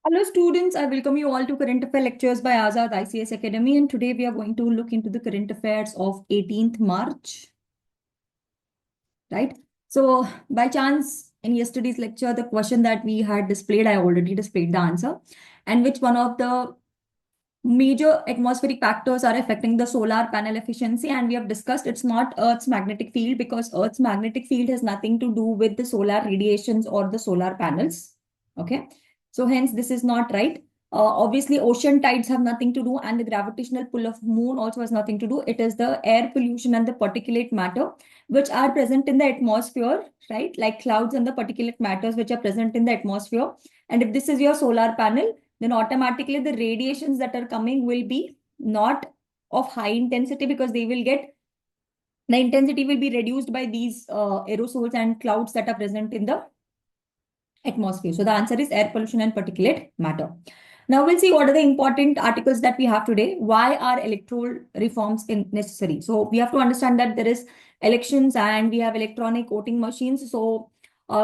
Hello students, I welcome you all to Current Affair Lectures by Azad ICS Academy, and today we are going to look into the current affairs of 18th March, right? So by chance in yesterday's lecture, the question that we had displayed, I already displayed the answer, and which one of the major atmospheric factors are affecting the solar panel efficiency, and we have discussed it's not Earth's magnetic field because Earth's magnetic field has nothing to do with the solar radiations or the solar panels. Okay, so hence this is not right. Obviously ocean tides have nothing to do, and the gravitational pull of moon also has nothing to do. It is the air pollution and the particulate matter which are present in the atmosphere, right? Like clouds and the particulate matters which are present in the atmosphere. And if this is your solar panel, then automatically the radiations that are coming will be not of high intensity because the intensity will be reduced by these aerosols and clouds that are present in the atmosphere. So the answer is air pollution and particulate matter. Now we'll see what are the important articles that we have today. Why are electoral reforms necessary? So we have to understand that there is elections and we have electronic voting machines. So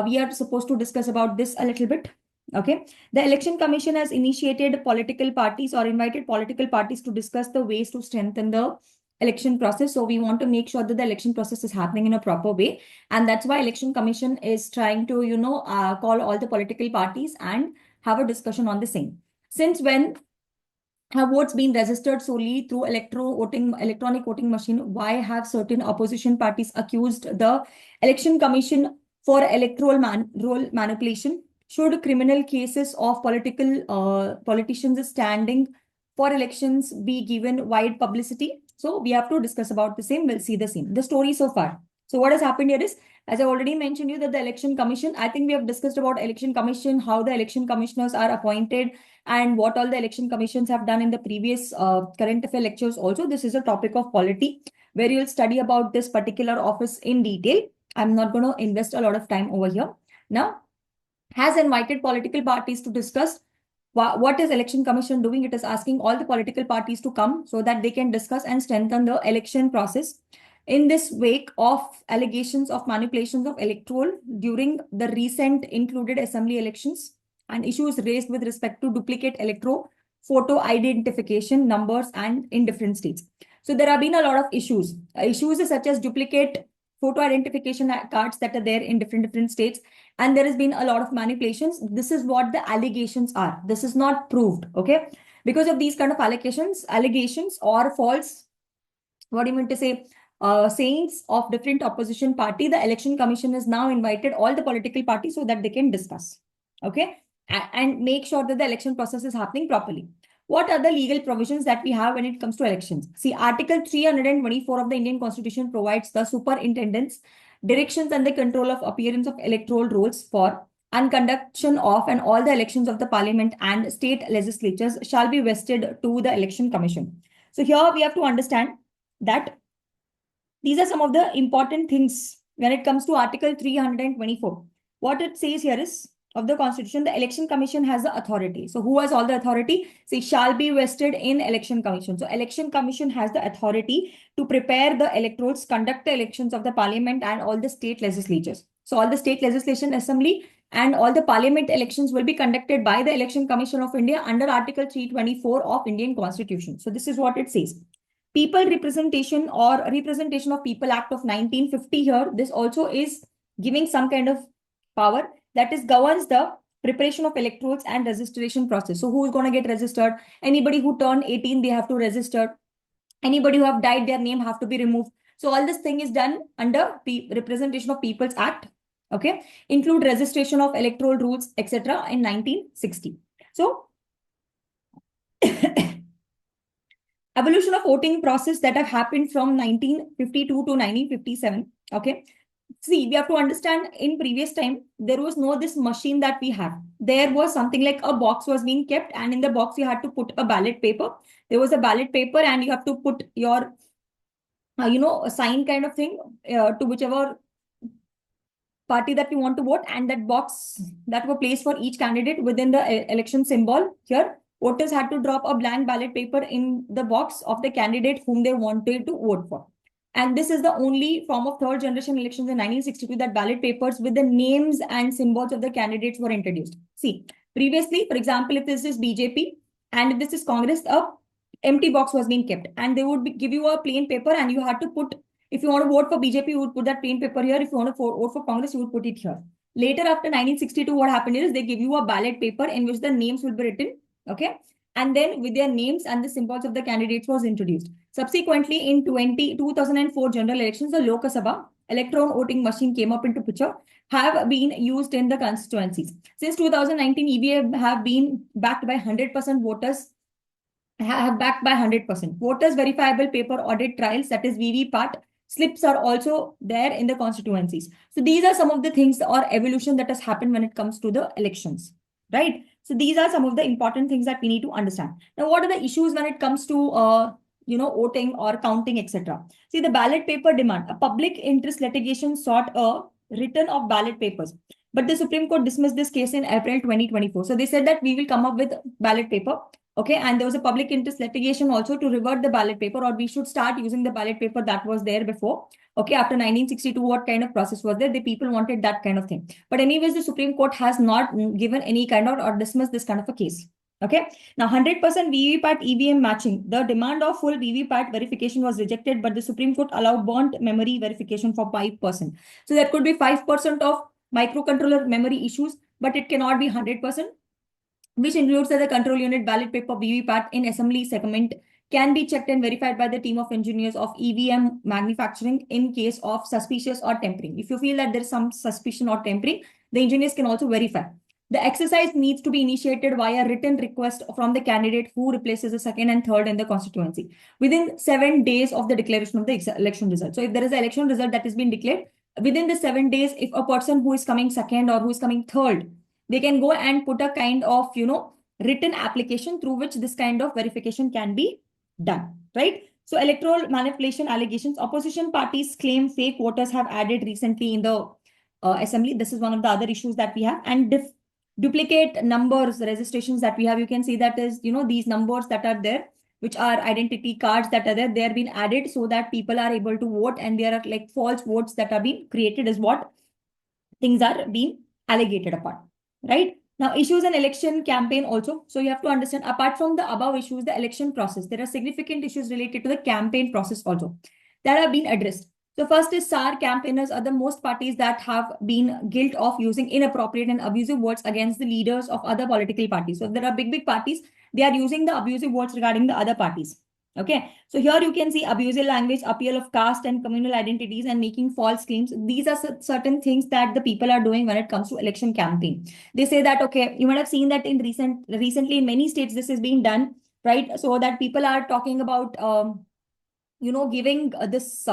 we are supposed to discuss about this a little bit. Okay. The Election Commission has initiated political parties or invited political parties to discuss the ways to strengthen the election process. So we want to make sure that the election process is happening in a proper way, and that's why Election Commission is trying to call all the political parties and have a discussion on the same. Since when have votes been registered solely through electronic voting machine, why have certain opposition parties accused the Election Commission for roll manipulation? Should criminal cases of politicians standing for elections be given wide publicity? So we have to discuss about the same. We'll see the same. The story so far. So what has happened here is, as I already mentioned you, that the Election Commission, I think we have discussed about Election Commission, how the election commissioners are appointed, and what all the election commissions have done in the previous current affair lectures. Also, this is a topic of polity where you'll study about this particular office in detail. I'm not going to invest a lot of time over here. Now, has invited political parties to discuss what is election commission doing. It is asking all the political parties to come so that they can discuss and strengthen the election process in this wake of allegations of manipulations of electoral during the recent included assembly elections and issues raised with respect to duplicate electoral photo identification numbers and in different states. So there have been a lot of issues. Issues such as duplicate photo identification cards that are there in different states, and there has been a lot of manipulations. This is what the allegations are. This is not proved, okay? Because of these kind of allegations or false, what do you mean to say, sayings of different opposition party, the Election Commission has now invited all the political parties so that they can discuss, okay, and make sure that the election process is happening properly. What are the legal provisions that we have when it comes to elections? See, Article 324 of the Indian Constitution provides the superintendents directions and the control of appearance of electoral rolls for and conduction of and all the elections of the parliament and state legislatures shall be vested to the Election Commission. So here we have to understand that these are some of the important things when it comes to Article 324. What it says here is, of the Constitution, the Election Commission has the authority. So who has all the authority? See, shall be vested in Election Commission. So Election Commission has the authority to prepare the electorals, conduct the elections of the parliament and all the state legislatures. So all the state legislation assembly and all the parliament elections will be conducted by the Election Commission of India under Article 324 of Indian Constitution. So this is what it says. People Representation or Representation of People Act of 1950 here, this also is giving some kind of power that is governs the preparation of electorals and registration process. So who is going to get registered? Anybody who turned 18, they have to register. Anybody who have died, their name have to be removed. So all this thing is done under Representation of People's Act, okay, include registration of electoral rules, etc. in 1960. So evolution of voting process that have happened from 1952 to 1957. Okay. See, we have to understand in previous time, there was no this machine that we have. There was something like a box was being kept, and in the box you had to put a ballot paper. There was a ballot paper and you have to put your, a sign kind of thing to whichever party that you want to vote, and that box that were placed for each candidate within the election symbol here. Voters had to drop a blank ballot paper in the box of the candidate whom they wanted to vote for. And this is the only form of third generation elections in 1962 that ballot papers with the names and symbols of the candidates were introduced. See, Previously, for example, if this is BJP and if this is Congress, a empty box was being kept, and they would give you a plain paper, and you had to put, if you want to vote for BJP, you would put that plain paper here. If you want to vote for Congress, you would put it here. Later, after 1962, what happened is they give you a ballot paper in which the names will be written. Okay. And then with their names and the symbols of the candidates was introduced. Subsequently, in 2004 general elections, the Lok Sabha electron voting machine came up into picture, have been used in the constituencies. Since 2019, EVM have been backed by 100% voters, have backed by 100%. Voters verifiable paper audit trials, that is VVPAT, slips are also there in the constituencies. So these are some of the things or evolution that has happened when it comes to the elections, right? So these are some of the important things that we need to understand. Now, what are the issues when it comes to voting or counting, etc.? See, the ballot paper demand. A public interest litigation sought a return of ballot papers, but the Supreme Court dismissed this case in April 2024. So they said that we will come up with ballot paper. Okay, and there was a public interest litigation also to revert the ballot paper, or we should start using the ballot paper that was there before. Okay, after 1962, what kind of process was there? The people wanted that kind of thing. But anyways, the Supreme Court has not given any kind of or dismissed this kind of a case. Okay, now 100% VVPAT EVM matching. The demand of full VVPAT verification was rejected, but the Supreme Court allowed burnt memory verification for 5%. So that could be 5% of microcontroller memory issues, but it cannot be 100%. Which includes that the control unit ballot paper VVPAT in assembly segment can be checked and verified by the team of engineers of EVM manufacturing in case of suspicious or tampering. If you feel that there is some suspicion or tampering, the engineers can also verify. The exercise needs to be initiated via written request from the candidate who replaces the second and third in the constituency within 7 days of the declaration of the election result. So if there is an election result that has been declared, within the 7 days, if a person who is coming second or who is coming third, they can go and put a kind of, written application through which this kind of verification can be done, right? So electoral manipulation allegations, opposition parties claim fake voters have added recently in the assembly. This is one of the other issues that we have. And duplicate numbers, registrations that we have, you can see that is, these numbers that are there, which are identity cards that are there, they are being added so that people are able to vote, and there are like false votes that are being created is what things are being allegated upon. Right? Now, issues in election campaign also. So you have to understand, apart from the above issues, the election process, there are significant issues related to the campaign process also that have been addressed. So first is SAR campaigners are the most parties that have been guilty of using inappropriate and abusive words against the leaders of other political parties. So there are big parties, they are using the abusive words regarding the other parties. Okay, so here you can see abusive language, appeal of caste and communal identities, and making false claims. These are certain things that the people are doing when it comes to election campaign. They say that, okay, you might have seen that in recently in many states this is being done, right? So that people are talking about, giving this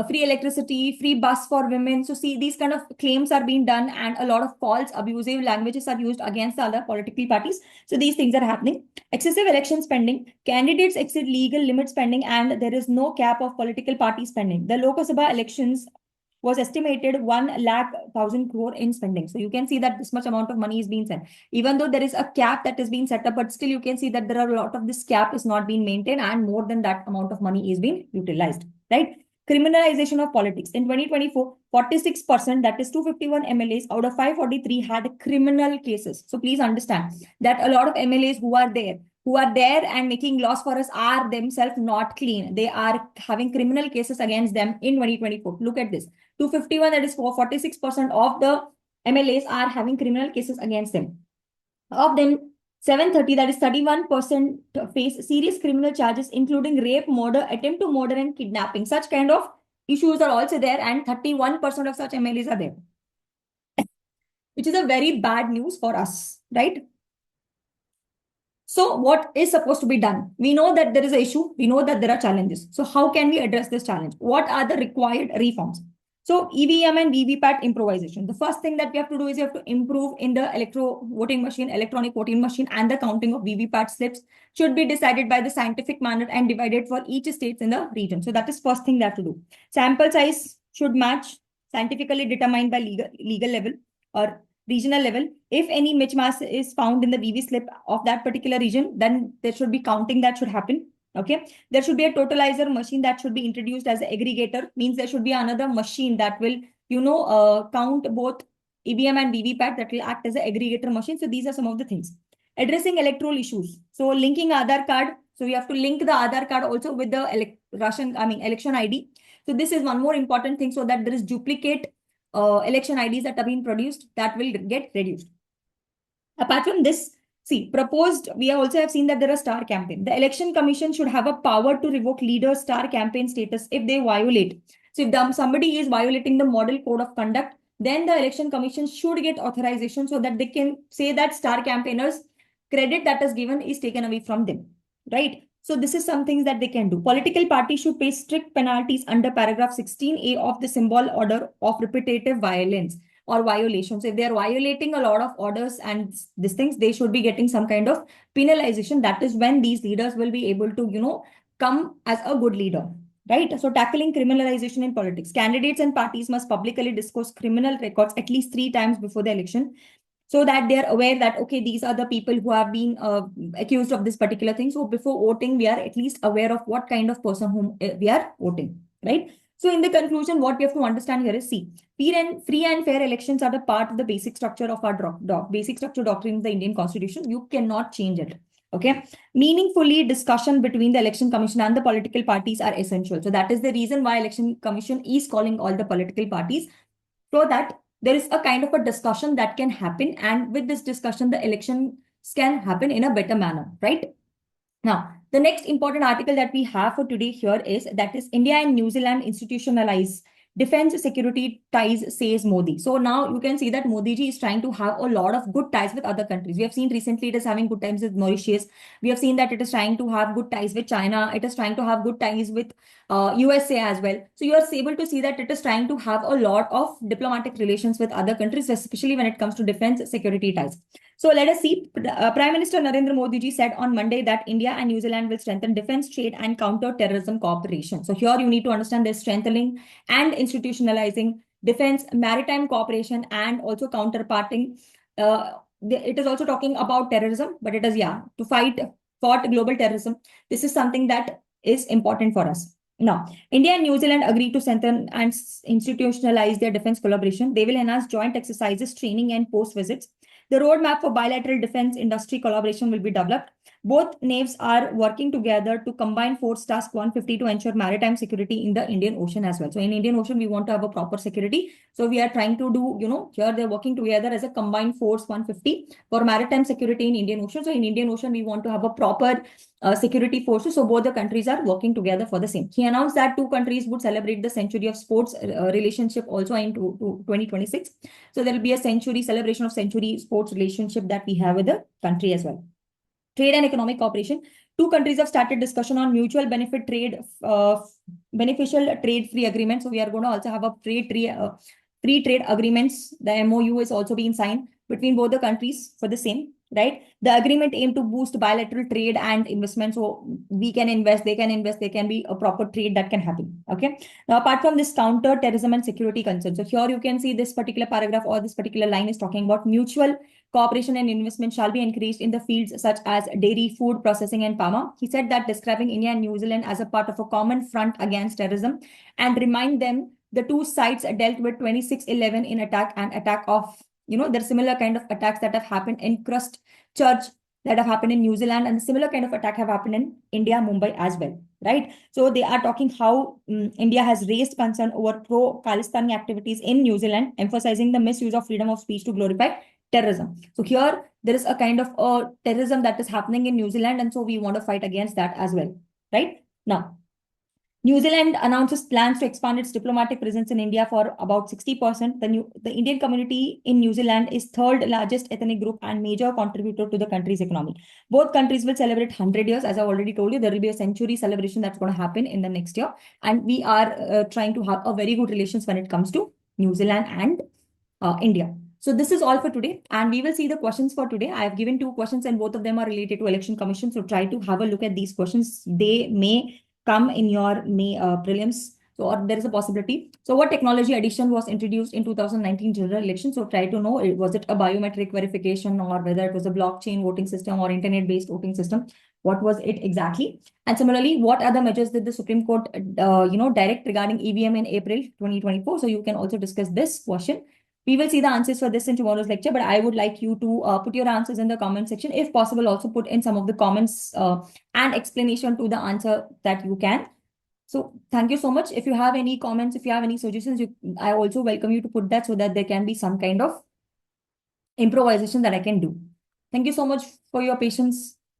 free electricity, free bus for women. So see, these kind of claims are being done, and a lot of false abusive languages are used against the other political parties. So these things are happening. Excessive election spending, candidates exceed legal limit spending, and there is no cap of political party spending. The Lok Sabha elections was estimated 1,00,000 crore in spending. So you can see that this much amount of money is being spent. Even though there is a cap that is being set up, but still you can see that there are a lot of this cap is not being maintained, and more than that amount of money is being utilized, right? Criminalization of politics. In 2024, 46%, that is 251 MLAs out of 543 had criminal cases. So please understand that a lot of MLAs who are there and making laws for us are themselves not clean. They are having criminal cases against them in 2024. Look at this. 251, that is 46% of the MLAs are having criminal cases against them. Of them, 730, that is 31%, face serious criminal charges, including rape, murder, attempt to murder, and kidnapping. Such kind of issues are also there, and 31% of such MLAs are there, which is a very bad news for us, right? So what is supposed to be done? We know that there is an issue. We know that there are challenges. So how can we address this challenge? What are the required reforms? So EVM and VVPAT improvisation. The first thing that we have to do is we have to improve in the electronic voting machine, and the counting of VVPAT slips should be decided by the scientific manner and divided for each state in the region. So that is first thing they have to do. Sample size should match, scientifically determined by legal level or regional level. If any mismatch is found in the VV slip of that particular region, then there should be counting that should happen. Okay, there should be a totalizer machine that should be introduced as an aggregator. Means there should be another machine that will, count both EVM and VVPAT that will act as an aggregator machine. So these are some of the things. Addressing electoral issues. So linking Aadhaar card. So we have to link the Aadhaar card also with the election ID. So this is one more important thing so that there is duplicate election IDs that are being produced that will get reduced. Apart from this, see, proposed, we also have seen that there are star campaign. The election commission should have a power to revoke leaders' star campaign status if they violate. So if somebody is violating the model code of conduct, then the election commission should get authorization so that they can say that star campaigners credit that is given is taken away from them, right? So this is some things that they can do. Political parties should pay strict penalties under paragraph 16A of the symbol order of repetitive violence or violations. If they are violating a lot of orders and these things, they should be getting some kind of penalization. That is when these leaders will be able to, come as a good leader, right? So tackling criminalization in politics. Candidates and parties must publicly disclose criminal records at least 3 times before the election, so that they're aware that, okay, these are the people who have been accused of this particular thing. So before voting, we are at least aware of what kind of person whom we are voting, right? So in the conclusion, what we have to understand here is, see, free and fair elections are the part of the basic structure of our basic structure doctrine of the Indian Constitution. You cannot change it. Okay. Meaningfully, discussion between the election commission and the political parties are essential. So that is the reason why election commission is calling all the political parties, so that there is a kind of a discussion that can happen. And with this discussion, the elections can happen in a better manner, right? Now, the next important article that we have for today here is that is India and New Zealand institutionalize defense security ties, says Modi. So now you can see that Modi ji is trying to have a lot of good ties with other countries. We have seen recently it is having good ties with Mauritius. We have seen that it is trying to have good ties with China. It is trying to have good ties with USA as well. So you are able to see that it is trying to have a lot of diplomatic relations with other countries, especially when it comes to defense security ties. So let us see. Prime Minister Narendra Modi ji said on Monday that India and New Zealand will strengthen defense, trade, and counter-terrorism cooperation. So here you need to understand there's strengthening and institutionalizing defense, maritime cooperation, and also counterparting. It is also talking about terrorism, but it is, to fight global terrorism. This is something that is important for us. Now, India and New Zealand agreed to strengthen and institutionalize their defense collaboration. They will enhance joint exercises, training, and post visits. The roadmap for bilateral defense industry collaboration will be developed. Both navies are working together to combine Force Task 150 to ensure maritime security in the Indian Ocean as well. So in Indian Ocean, we want to have a proper security. So we are trying to do, here they're working together as a combined Force 150 for maritime security in Indian Ocean. So in Indian Ocean, we want to have a proper security forces. So both the countries are working together for the same. He announced that 2 countries would celebrate the century of sports relationship also in 2026. So there will be a celebration of century sports relationship that we have with the country as well. Trade and economic cooperation. 2 countries have started discussion on mutual benefit trade, beneficial trade-free agreement. So we are going to also have a free trade agreements. The MOU is also being signed between both the countries for the same, right? The agreement aimed to boost bilateral trade and investment. So we can invest, they can invest, there can be a proper trade that can happen. Okay. Now, apart from this counter terrorism and security concerns. So here you can see this particular paragraph or this particular line is talking about mutual cooperation and investment shall be increased in the fields such as dairy, food processing, and pharma. He said that describing India and New Zealand as a part of a common front against terrorism and remind them the 2 sides dealt with 26/11 in attack of, there are similar kind of attacks that have happened in Christchurch, that have happened in New Zealand, and similar kind of attack have happened in India, Mumbai as well, right? So they are talking how India has raised concern over pro-Khalistani activities in New Zealand, emphasizing the misuse of freedom of speech to glorify terrorism. So here there is a kind of terrorism that is happening in New Zealand, and so we want to fight against that as well, right? Now, New Zealand announces plans to expand its diplomatic presence in India for about 60%. The Indian community in New Zealand is 3rd largest ethnic group and major contributor to the country's economy. Both countries will celebrate 100 years. As I already told you, there will be a century celebration that's going to happen in the next year. And we are trying to have a very good relations when it comes to New Zealand and India. So this is all for today, and we will see the questions for today. I have given 2 questions and both of them are related to election commission. So try to have a look at these questions. They may come in your prelims. So or there is a possibility. So what technology addition was introduced in 2019 general election? So try to know, was it a biometric verification or whether it was a blockchain voting system or internet-based voting system? What was it exactly? And similarly, what other measures did the Supreme Court, direct regarding EVM in April 2024? So you can also discuss this question. We will see the answers for this in tomorrow's lecture, but I would like you to put your answers in the comment section. If possible, also put in some of the comments and explanation to the answer that you can. So thank you so much. If you have any comments, if you have any suggestions, I also welcome you to put that so that there can be some kind of improvisation that I can do. Thank you so much for your patience.